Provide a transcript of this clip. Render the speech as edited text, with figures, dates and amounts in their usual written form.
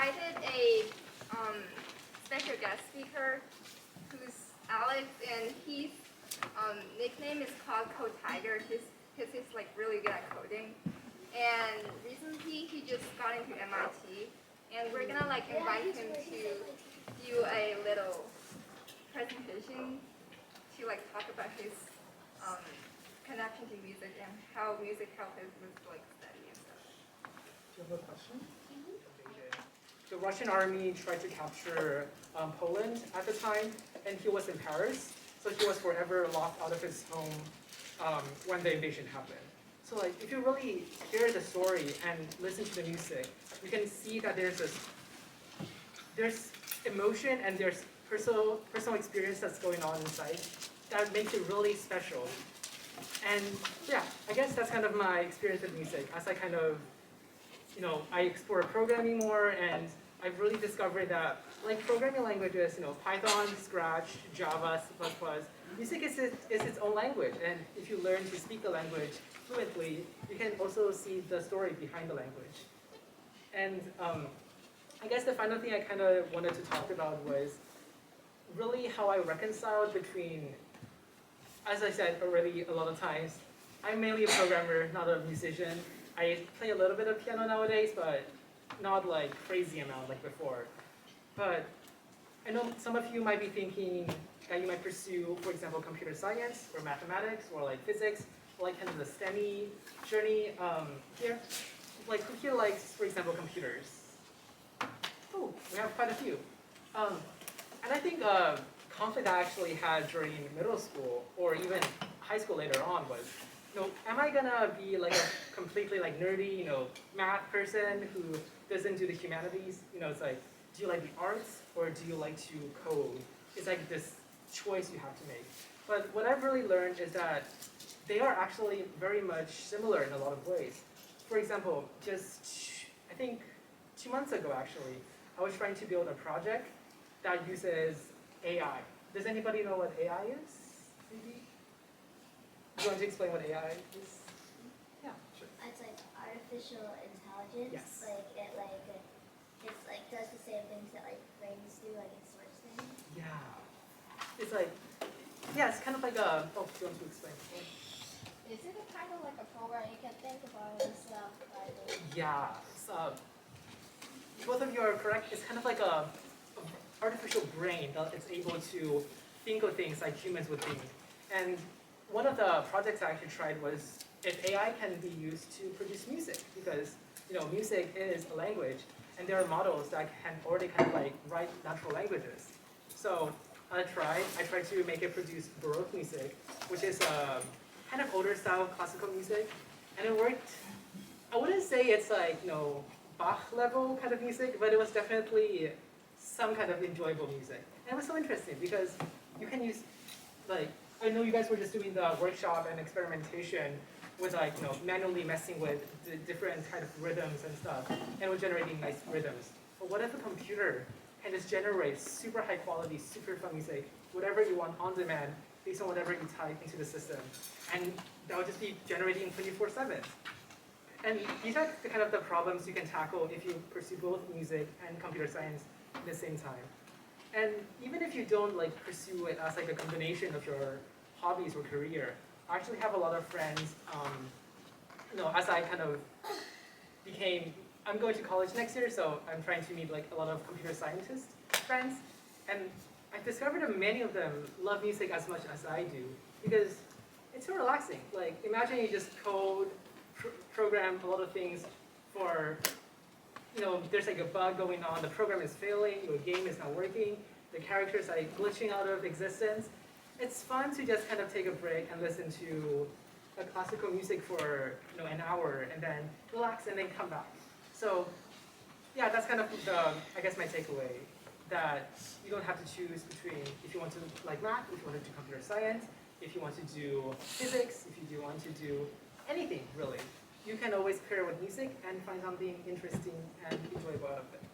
invited a special guest speaker who's Alex, and his nickname is called Code Tiger. He's like really good at coding. And recently he just got into MIT, and we're gonna like invite him to do a little presentation to like talk about his connection to music and how music helped him with like study and stuff. Do you have a question? The Russian army tried to capture Poland at the time, and he was in Paris, so he was forever locked out of his home when the invasion happened. So like, if you really hear the story and listen to the music, you can see that there's emotion and there's personal experience that's going on inside that makes it really special. And yeah, I guess that's kind of my experience with music. As I kind of, I explore programming more, and I've really discovered that, like programming languages, Python, Scratch, Java, C++, music is its own language. And if you learn to speak the language fluently, you can also see the story behind the language. And I guess the final thing I kind of wanted to talk about was really how I reconciled between, as I said already a lot of times, I'm mainly a programmer, not a musician. I play a little bit of piano nowadays, but not like crazy amount like before. But I know some of you might be thinking that you might pursue, for example, computer science or mathematics or like physics, or like kind of the STEMI journey here. Like who here likes, for example, computers? Oh, we have quite a few. And I think a conflict I actually had during middle school or even high school later on was, am I gonna be like a completely like nerdy, math person who doesn't do the humanities? It's like, do you like the arts or do you like to code? It's like this choice you have to make. But what I've really learned is that they are actually very much similar in a lot of ways. For example, just I think 2 months ago actually, I was trying to build a project that uses AI. Does anybody know what AI is? Maybe? Do you want to explain what AI is? Yeah, sure. It's like artificial intelligence. Yes. It's like does the same things that like brains do, like it sorts things. Yeah. It's like, yeah, it's kind of like a, oh, do you want to explain? Is it a kind of like a program you can think about and stuff? Yeah. So, both of you are correct. It's kind of like a artificial brain that is able to think of things like humans would think. And one of the projects I actually tried was if AI can be used to produce music, because music is a language, and there are models that can already kind of like write natural languages. So I tried to make it produce Baroque music, which is kind of older style classical music, and it worked. I wouldn't say it's like Bach level kind of music, but it was definitely some kind of enjoyable music. And it was so interesting because you can use, like, I know you guys were just doing the workshop and experimentation with like, manually messing with the different kind of rhythms and stuff, and we're generating nice rhythms. But what if a computer can just generate super high quality, super fun music, whatever you want on demand, based on whatever you type into the system, and that would just be generating 24/7. And these are the kind of the problems you can tackle if you pursue both music and computer science at the same time. And even if you don't like pursue it as like a combination of your hobbies or career, I actually have a lot of friends, as I kind of I'm going to college next year, so I'm trying to meet like a lot of computer scientist friends. And I've discovered that many of them love music as much as I do, because it's so relaxing. Like imagine you just code, program a lot of things for, there's like a bug going on, the program is failing, your game is not working, the characters are glitching out of existence. It's fun to just kind of take a break and listen to a classical music for an hour and then relax and then come back. So yeah, that's kind of I guess my takeaway, that you don't have to choose between if you want to like math, if you want to do computer science, if you want to do physics, if you do want to do anything really. You can always pair with music and find something interesting and enjoyable out of it.